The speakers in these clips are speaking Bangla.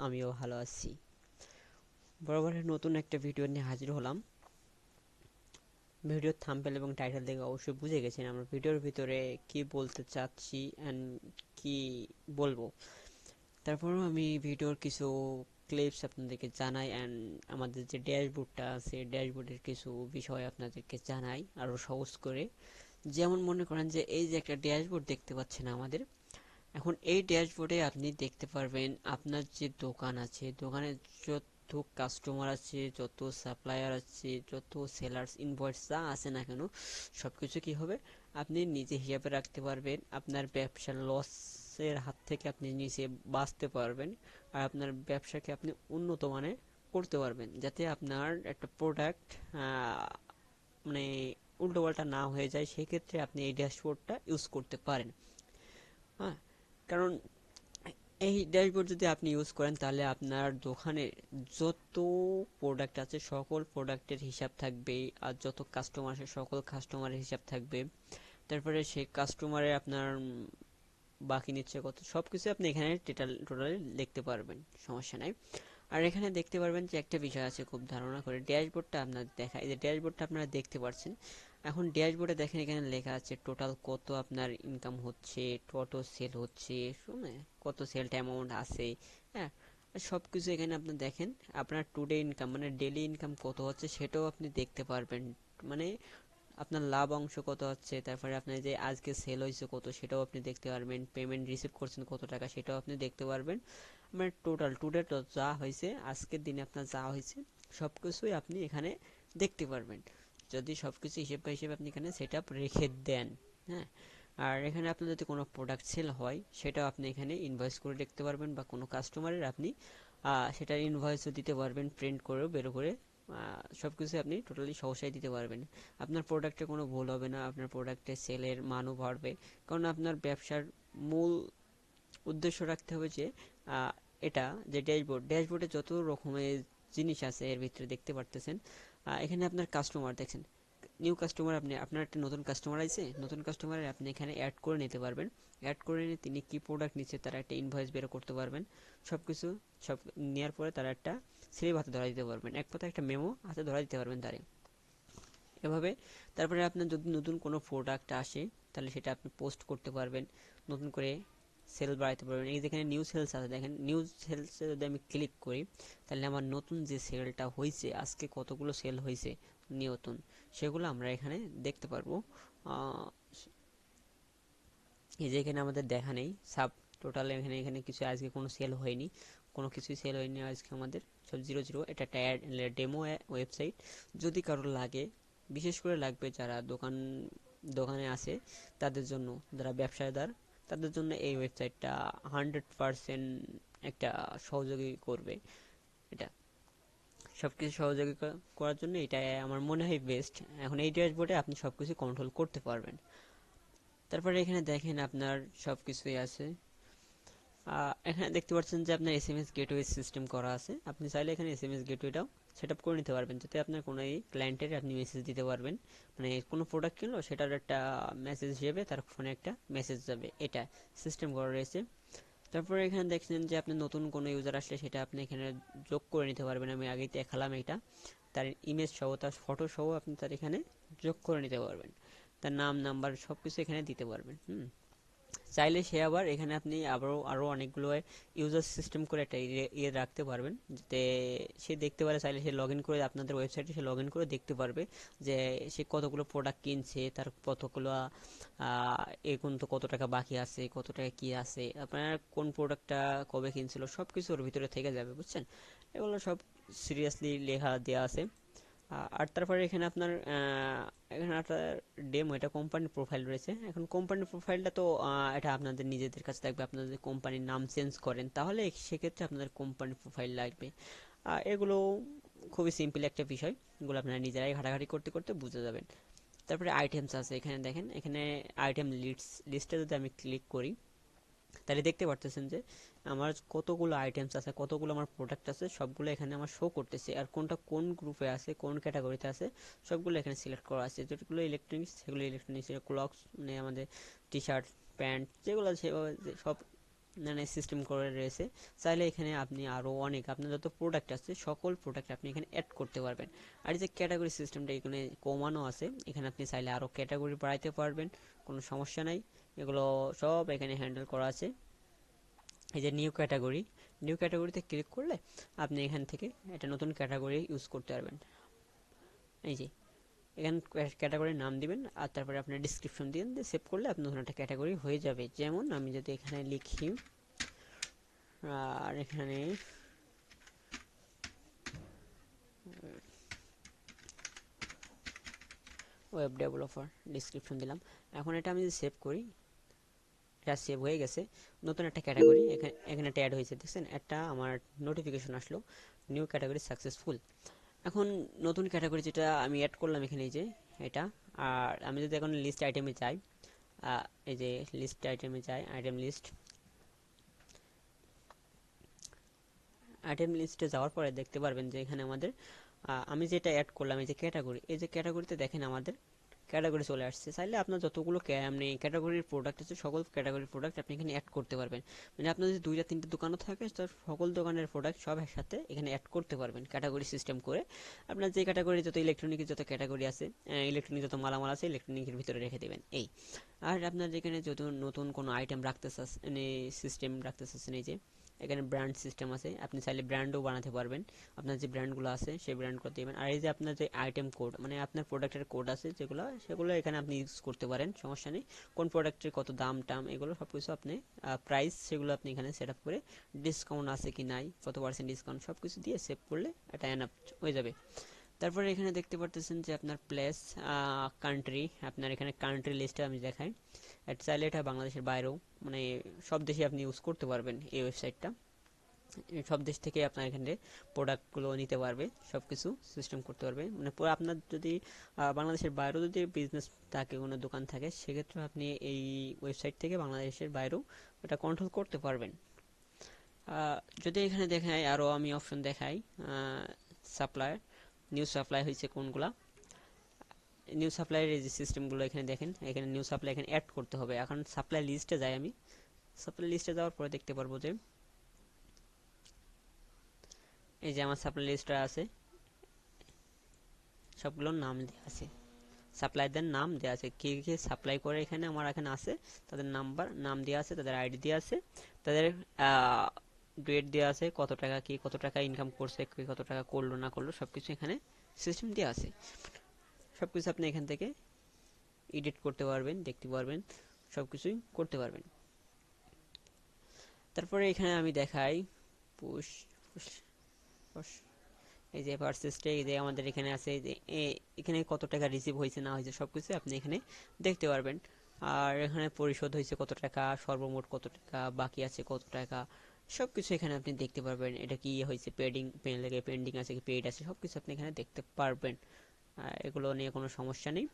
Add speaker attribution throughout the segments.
Speaker 1: আমিও ভালো আছি। বরাবরের নতুন একটা ভিডিও নিয়ে হাজির হলাম। ভিডিওর থাম্বনেল এবং টাইটেল দেখে অবশ্যই বুঝে গেছেন আমরা ভিডিওর ভিতরে কি বলতে চাচ্ছি অ্যান্ড কি বলবো। তারপরেও আমি ভিডিওর কিছু ক্লিপস আপনাদেরকে জানাই অ্যান্ড আমাদের যে ড্যাশবোর্ডটা আছে ড্যাশবোর্ডের কিছু বিষয় আপনাদেরকে জানাই আরও সহজ করে। যেমন মনে করেন যে এই যে একটা ড্যাশবোর্ড দেখতে পাচ্ছেন আমাদের, এখন এই ড্যাশবোর্ডে আপনি দেখতে পারবেন আপনার যে দোকান আছে, দোকানে যত কাস্টমার আছে, যত সাপ্লায়ার আছে, যত সেলার্স ইনভয়েস যা আছে না কেন, সবকিছু কি হবে আপনি নিজে হিসাবে রাখতে পারবেন। আপনার ব্যবসার লসের হাত থেকে আপনি নিজে বাঁচতে পারবেন আর আপনার ব্যবসাকে আপনি উন্নত মানের করতে পারবেন, যাতে আপনার একটা প্রোডাক্ট মানে উল্টোপাল্টা না হয়ে যায়। সেক্ষেত্রে আপনি এই ড্যাশবোর্ডটা ইউজ করতে পারেন। হ্যাঁ, কারণ এই ড্যাশবোর্ড যদি আপনি ইউজ করেন তাহলে আপনার দোকানের যত প্রোডাক্ট আছে সকল প্রোডাক্টের হিসাব থাকবে, আর যত কাস্টমার আছে সকল কাস্টমারের হিসাব থাকবে। তারপরে সেই কাস্টমারে আপনার বাকি নিচ্ছে কত, সব কিছু আপনি এখানে টোটালি দেখতে পারবেন, সমস্যা নাই। আর এখানে দেখতে পারবেন যে একটা বিষয় আছে খুব ধারণা করে, ড্যাশবোর্ডটা আপনার দেখায়, যে ড্যাশবোর্ডটা আপনারা দেখতে পাচ্ছেন। এখন ড্যাশবোর্ডে দেখেন এখানে লেখা আছে টোটাল কত আপনার ইনকাম হচ্ছে, কত সেল হচ্ছে, শুনে কত সেলটা অ্যামাউন্ট আছে। হ্যাঁ, সব কিছু এখানে আপনি দেখেন। আপনার টুডে ইনকাম মানে ডেলি ইনকাম কত হচ্ছে সেটাও আপনি দেখতে পারবেন। মানে আপনার লাভ অংশ কত হচ্ছে, তারপরে আপনার যে আজকে সেল হয়েছে কত সেটাও আপনি দেখতে পারবেন, পেমেন্ট রিসিভ করছেন কত টাকা সেটাও আপনি দেখতে পারবেন। মানে টোটাল টুডে যা হয়েছে, আজকের দিনে আপনার যা হয়েছে সব কিছুই আপনি এখানে দেখতে পারবেন, যদি সব কিছু হিসেব বা হিসেবে আপনি এখানে সেট আপ রেখে দেন। হ্যাঁ, আর এখানে আপনার যদি কোনো প্রোডাক্ট সেল হয় সেটাও আপনি এখানে ইনভয়েস করে দেখতে পারবেন, বা কোনো কাস্টমারের আপনি সেটার ইনভয়েসও দিতে পারবেন, প্রিন্ট করেও বের করে সব কিছু আপনি টোটালি সহসাই দিতে পারবেন। আপনার প্রোডাক্টে কোনো ভুল হবে না, আপনার প্রোডাক্টের সেলের মানও বাড়বে। কারণ আপনার ব্যবসার মূল উদ্দেশ্য রাখতে হবে যে আহ, এটা যে ড্যাশবোর্ডে যত রকমের জিনিস আছে এর ভিতরে দেখতে পারতেছেন। এখানে আপনার কাস্টমার দেখছেন, নিউ কাস্টমার, আপনি আপনার একটা নতুন কাস্টমার আছে, নতুন কাস্টমারের আপনি এখানে অ্যাড করে নিতে পারবেন। অ্যাড করে নিয়ে তিনি কি প্রোডাক্ট নিচ্ছে তারা একটা ইনভয়েস বের করতে পারবেন। সব কিছু সব নেওয়ার পরে তারা একটা স্লিপ হাতে ধরা দিতে পারবেন, এক কথা একটা মেমো হাতে ধরা দিতে পারবেন তারে, এভাবে। তারপরে আপনার যদি নতুন কোনো প্রোডাক্ট আসে তাহলে সেটা আপনি পোস্ট করতে পারবেন, নতুন করে সেল বাড়াতে পারবেন। এই যেখানে নিউ সেলস আছে দেখেন, নিউ সেলসে যদি আমি ক্লিক করি তাহলে আমার নতুন যে সেলটা হয়েছে, আজকে কতগুলো সেল হয়েছে নতুন, সেগুলো আমরা এখানে দেখতে পারবো। এই যে এখানে আমাদের দেখা নেই সাব টোটাল, এখানে এখানে কিছু আজকে কোনো সেল হয়নি, কোনো কিছুই সেল হয়নি আজকে আমাদের, সব জিরো জিরো। এটা একটা ডেমো ওয়েবসাইট, যদি কারোর লাগে, বিশেষ করে লাগবে যারা দোকানে আছে তাদের জন্য, যারা ব্যবসাদার তাদের জন্য এই ওয়েবসাইটটা 100% একটা সহযোগী করবে। এটা সব কিছু সহযোগী করার জন্য এটা আমার মনে হয় বেস্ট। এখন এই ড্যাশবোর্ডে আপনি সব কিছু কন্ট্রোল করতে পারবেন। তারপরে এখানে দেখেন আপনার সব কিছুই আছে। এখানে দেখতে পাচ্ছেন যে আপনার এসএমএস গেটওয়ে সিস্টেম করা আছে, আপনি চাইলে এখানে এসএমএস গেটওয়েটাও সেট আপ করে নিতে পারবেন, যাতে আপনার কোনো এই ক্লায়েন্টের আপনি মেসেজ দিতে পারবেন। মানে কোনো প্রোডাক্ট কিনলো সেটার একটা মেসেজ হিসেবে তার ফোনে একটা মেসেজ যাবে, এটা সিস্টেম করা রয়েছে। তারপরে এখানে দেখছেন যে আপনি নতুন কোনো ইউজার আসলে সেটা আপনি এখানে যোগ করে নিতে পারবেন। আমি আগেই দেখালাম এটা, তার ইমেজ সহ তার ফটো সহ আপনি তার এখানে যোগ করে নিতে পারবেন, তার নাম নাম্বার সব কিছু এখানে দিতে পারবেন। চাইলে সে আবার এখানে আপনি আরও অনেকগুলো ইউজার সিস্টেম করে একটা ইয়ে রাখতে পারবেন, যাতে সে দেখতে পারে, চাইলে সে লগ ইন করে আপনাদের ওয়েবসাইটে সে লগ ইন করে দেখতে পারবে যে সে কতগুলো প্রোডাক্ট কিনছে, তার কতগুলো এখন তো কত টাকা বাকি আছে, কত টাকা কি আছে, আপনার কোন প্রোডাক্টটা কবে কিনছিল, সব কিছু ওর ভিতরে থেকে যাবে, বুঝছেন। এগুলো সব সিরিয়াসলি লেখা দেওয়া আছে। আর তারপরে এখানে আপনার ডেমো, এটা কোম্পানির প্রোফাইল রয়েছে। এখন কোম্পানির প্রোফাইলটা তো এটা আপনাদের নিজেদের কাছে থাকবে, আপনাদের যদি কোম্পানির নাম চেঞ্জ করেন তাহলে সেক্ষেত্রে আপনাদের কোম্পানির প্রোফাইল লাগবে। এগুলো খুবই সিম্পল একটা বিষয়, এগুলো আপনারা নিজেরাই ঘাটাঘাটি করতে করতে বুঝে যাবেন। তারপরে আইটেমস আছে, এখানে দেখেন, এখানে আইটেম লিস্টে যদি আমি ক্লিক করি তাহলে দেখতে পারতেছেন যে আমার কতগুলো আইটেমস আছে, কতগুলো আমার প্রোডাক্ট আছে, সবগুলো এখানে আমার শো করতেছে। আর কোনটা কোন গ্রুপে আছে, কোন ক্যাটাগরিতে আছে, সবগুলো এখানে সিলেক্ট করা আছে। যেগুলো ইলেকট্রনিক্স সেগুলো ইলেকট্রনিক্স, ক্লথস মানে আমাদের টি শার্ট প্যান্ট যেগুলো আছে সব মানে সিস্টেম করে রয়েছে। চাইলে এখানে আপনি আরও অনেক আপনার যত প্রোডাক্ট আছে সকল প্রোডাক্ট আপনি এখানে অ্যাড করতে পারবেন। আর এই যে ক্যাটাগরি সিস্টেমটা এখানে কমানো আছে, এখানে আপনি চাইলে আরও ক্যাটাগরি বাড়াইতে পারবেন, কোনো সমস্যা নাই। এগুলো সব এখানে হ্যান্ডেল করা আছে। এই যে নিউ ক্যাটাগরিতে ক্লিক করলে আপনি এখান থেকে একটা নতুন ক্যাটাগরি ইউজ করতে পারবেন। এই যে এখানে ক্যাটাগরির নাম দিবেন আর তারপরে আপনার ডিসক্রিপশন দিবেন, দিয়ে সেভ করলে আপনার নতুন একটা ক্যাটাগরি হয়ে যাবে। যেমন আমি যদি এখানে লিখি আর এখানে ওয়েব ডেভেলপার ডিসক্রিপশন দিলাম। এখন এটা আমি যদি সেভ করি, এটা সেভ হয়ে গেছে। নতুন একটা ক্যাটাগরি এখানে একটা অ্যাড হয়েছে, দেখছেন একটা আমার নোটিফিকেশন আসলো, নিউ ক্যাটাগরি সাকসেসফুল। এখন নতুন ক্যাটাগরি যেটা আমি অ্যাড করলাম এখানে, এই যে এটা। আর আমি যদি এখন লিস্ট আইটেমে যাই, এই যে লিস্ট আইটেমে যাই, আইটেম লিস্টে যাওয়ার পরে দেখতে পারবেন যে এখানে আমাদের আমি যেটা অ্যাড করলাম এই যে ক্যাটাগরি, এই যে ক্যাটাগরিতে দেখেন আমাদের ক্যাটাগরি চলে আসছে। চাইলে আপনার যতগুলো আপনি ক্যাটাগরির প্রোডাক্ট আছে সকল ক্যাটাগরির প্রোডাক্ট আপনি এখানে অ্যাড করতে পারবেন। মানে আপনার যদি 2টা 3টা দোকানও থাকে তার সকল দোকানের প্রোডাক্ট সব একসাথে এখানে অ্যাড করতে পারবেন ক্যাটাগরি সিস্টেম করে। আপনার যে ক্যাটাগরি যত ইলেকট্রনিকের যত ক্যাটাগরি আছে, ইলেকট্রনিক যত মালামাল আছে ইলেকট্রনিকের ভিতরে রেখে দেবেন এই। আর আপনার যেখানে যত নতুন কোনো আইটেম রাখতে চাচ্ছেন, সিস্টেম রাখতে চাচ্ছেন, এই যে এখানে ব্র্যান্ড সিস্টেম আছে, আপনি চাইলে ব্র্যান্ডও বানাতে পারবেন। আপনার যে ব্র্যান্ডগুলো আছে সেই ব্র্যান্ডগুলো দিবেন। আর এই যে আপনার যে আইটেম কোড, মানে আপনার প্রোডাক্টের কোড আছে যেগুলো, সেগুলো এখানে আপনি ইউজ করতে পারেন, সমস্যা নেই। কোন প্রোডাক্টের কত দাম টাম এগুলো সব কিছু আপনি প্রাইস সেগুলো আপনি এখানে সেট আপ করে, ডিসকাউন্ট আছে কি নাই, কত পার্সেন্ট ডিসকাউন্ট সব কিছু দিয়ে সেভ করলে এটা এনাফ হয়ে যাবে। তারপরে এখানে দেখতে পারতেছেন যে আপনার প্লেস, কান্ট্রি, আপনার এখানে কান্ট্রি লিস্টে আমি দেখাই। এটা চাইলে এটা বাংলাদেশের বাইরেও, মানে সব দেশে আপনি ইউজ করতে পারবেন এই ওয়েবসাইটটা। সব দেশ থেকে আপনার এখানে প্রোডাক্টগুলো নিতে পারবে, সব কিছু সিস্টেম করতে পারবে। মানে পুরো আপনার যদি বাংলাদেশের বাইরেও যদি বিজনেস থাকে, কোনো দোকান থাকে, সেক্ষেত্রে আপনি এই ওয়েবসাইট থেকে বাংলাদেশের বাইরেও এটা কন্ট্রোল করতে পারবেন। যদি এখানে দেখাই আরও আমি অপশন দেখাই, সাপ্লায়ার, নিউ সাপ্লাই হয়েছে কোনগুলা, নিউ সাপ্লাইয়ের এই যে সিস্টেমগুলো এখানে দেখেন, এখানে নিউ সাপ্লাই এখানে অ্যাড করতে হবে। এখন সাপ্লাই লিস্টে যাই আমি, সাপ্লাই লিস্টে যাওয়ার পরে দেখতে পারবো যে এই যে আমার সাপ্লাই লিস্টটা আছে, সবগুলোর নাম দেওয়া আছে, সাপ্লাইদের নাম দেওয়া আছে, কে কে সাপ্লাই করে এখানে আমার এখানে আছে, তাদের নাম দেওয়া আছে, তাদের আইডি দেওয়া আছে, তাদের ডেট দেওয়া আছে, কত টাকা ইনকাম করছে, কে কত টাকা করলো না করলো সবকিছু এখানে সিস্টেম দেওয়া আছে। সবকিছু আপনি এখান থেকে এডিট করতে পারবেন, দেখতে পারবেন, সবকিছুই করতে পারবেন। তারপরে এখানে আমি দেখাই পুশ পুশ এই যে পারচেজটা, এই যে আমাদের এখানে আছে, এই যে এখানে কত টাকা রিসিভ হয়েছে না হয়েছে সবকিছু আপনি এখানে দেখতে পারবেন। আর এখানে পরিশোধ হয়েছে কত টাকা, সর্বমোট কত টাকা বাকি আছে, কত টাকা সবকিছু এখানে আপনি দেখতে পারবেন। এটা কি হয়েছে, পেন্ডিং আছে কি পেইড আছে সবকিছু আপনি এখানে দেখতে পারবেন। এগুলো নিয়ে কোনো সমস্যা নেই।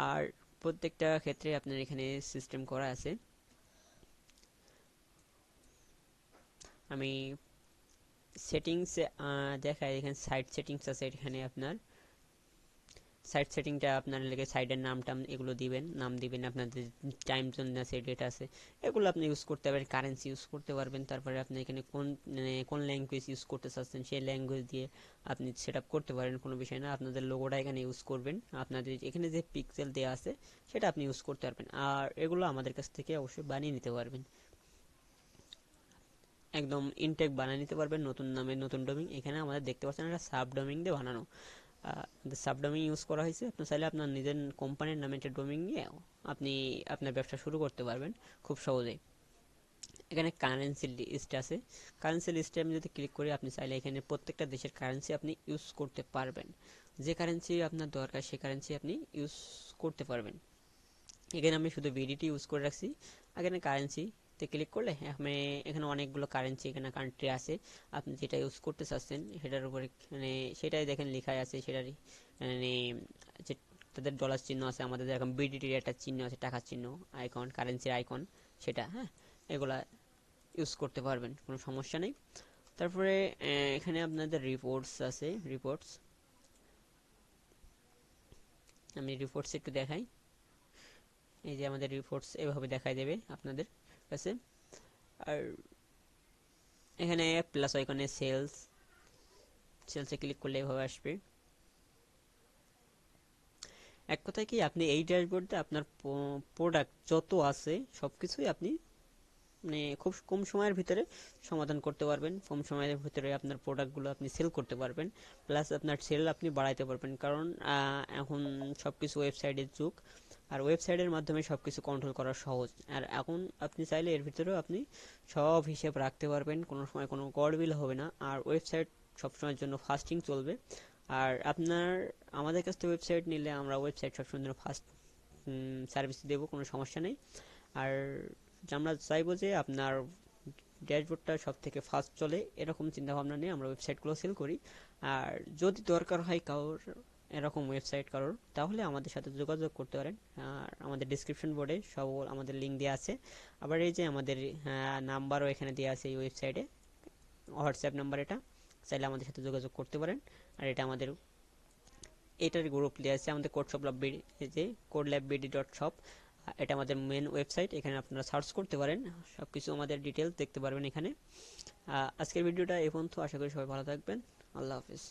Speaker 1: আর প্রত্যেকটা ক্ষেত্রে আপনার এখানে সিস্টেম করা আছে। আমি সেটিংসে দেখাই, এখানে সাইট সেটিংস আছে, এখানে আপনার সাইট সেটিংটা আপনার লেগে সাইটের নাম এগুলো দিবেন, নাম দিবেন, আপনাদের টাইম জোন আছে, ডেট আছে, এগুলো আপনি ইউজ করতে পারবেন, কারেন্সি ইউজ করতে পারবেন। তারপরে আপনি এখানে কোন ল্যাঙ্গুয়েজ ইউজ করতে চাচ্ছেন সেই ল্যাঙ্গুয়েজ দিয়ে আপনি সেট আপ করতে পারেন, কোনো বিষয় না। আপনাদের লোগোটা এখানে ইউজ করবেন, আপনাদের এখানে যে পিক্সেল দেওয়া আছে সেটা আপনি ইউজ করতে পারবেন। আর এগুলো আমাদের কাছ থেকে অবশ্যই বানিয়ে নিতে পারবেন, একদম ইনটেক বানিয়ে নিতে পারবেন, নতুন নামে নতুন ডোমিং। এখানে আমাদের দেখতে পাচ্ছেন একটা সাব ডোমিং দিয়ে বানানো, সাবডোমিং ইউজ করা হয়েছে। আপনি চাইলে আপনার নিজের কোম্পানির নামে একটা ডোমিং নিয়ে আপনি আপনার ব্যবসা শুরু করতে পারবেন খুব সহজেই। এখানে কারেন্সি লিস্ট আছে, কারেন্সি লিস্টে আমি যদি ক্লিক করি, আপনি চাইলে এখানে প্রত্যেকটা দেশের কারেন্সি আপনি ইউজ করতে পারবেন, যে কারেন্সি আপনার দরকার সেই কারেন্সি আপনি ইউজ করতে পারবেন। এখানে আমি শুধু বিডিটি ইউজ করে রাখছি। এখানে কারেন্সিতে ক্লিক করলে আমি এখানে অনেকগুলো কারেন্সি এখানে কান্ট্রি আছে, আপনি যেটা ইউজ করতে চাচ্ছেন সেটার উপরে মানে সেটাই দেখেন লেখাই আছে, সেটারই মানে যে তাদের ডলার চিহ্ন আছে, আমাদের যেরকম বিডিটির একটা চিহ্ন আছে, টাকার চিহ্ন, আইকন, কারেন্সির আইকন, সেটা হ্যাঁ এগুলা ইউজ করতে পারবেন, কোনো সমস্যা নেই। তারপরে এখানে আপনাদের রিপোর্টস আছে, আমি রিপোর্টস একটু দেখাই। এই যে আমাদের রিপোর্টস এভাবে দেখাই দেবে আপনাদের কাছে। আর এখানে প্লাস আইকনে সেলসে ক্লিক করলে এভাবে আসবে। এক কথায় কি, আপনি এই ড্যাশবোর্ডে আপনার প্রোডাক্ট যত আছে সবকিছুই আপনি মানে খুব কম সময়ের ভিতরে সমাধান করতে পারবেন। কম সময়ের ভিতরে আপনার প্রোডাক্টগুলো আপনি সেল করতে পারবেন, প্লাস আপনার সেল আপনি বাড়াইতে পারবেন। কারণ এখন সবকিছু ওয়েবসাইটের যুগ, আর ওয়েবসাইটের মাধ্যমে সবকিছু কন্ট্রোল করা সহজ। আর এখন আপনি চাইলে এর ভিতরেও আপনি সব হিসেব রাখতে পারবেন, কোনো সময় কোনো গড়বিল হবে না। আর ওয়েবসাইট সবসময়ের জন্য ফাস্টিং চলবে। আর আপনার আমাদের কাছ থেকে ওয়েবসাইট নিলে আমরা ওয়েবসাইট সবসময় জন্য ফাস্ট সার্ভিস দেবো, কোনো সমস্যা নেই। আর আমরা চাইবো যে আপনার ড্যাশবোর্ডটা সব থেকে ফাস্ট চলে, এরকম চিন্তা ভাবনা নিয়ে আমরা ওয়েবসাইটগুলো সেল করি। আর যদি দরকার হয় কারোর এরকম ওয়েবসাইট কারোর, তাহলে আমাদের সাথে যোগাযোগ করতে পারেন। আর আমাদের ডিসক্রিপশন বোর্ডে সব আমাদের লিঙ্ক দেওয়া আছে। আবার এই যে আমাদের নাম্বারও এখানে দেওয়া আছে এই ওয়েবসাইটে, হোয়াটসঅ্যাপ নাম্বার, এটা চাইলে আমাদের সাথে যোগাযোগ করতে পারেন। আর এটা আমাদের এটার গ্রুপ দেওয়া আছে আমাদের কোড শপ ল্যাব বিডি, এই যে codelabd.shop, এটা আমাদের মেন ওয়েবসাইট। এখানে আপনারা সার্চ করতে পারেন, সবকিছু আমাদের ডিটেলস দেখতে পারবেন এখানে। আজকের ভিডিওটা এই পর্যন্ত। আশা করি সবাই ভালো থাকবেন। আল্লাহ হাফিজ।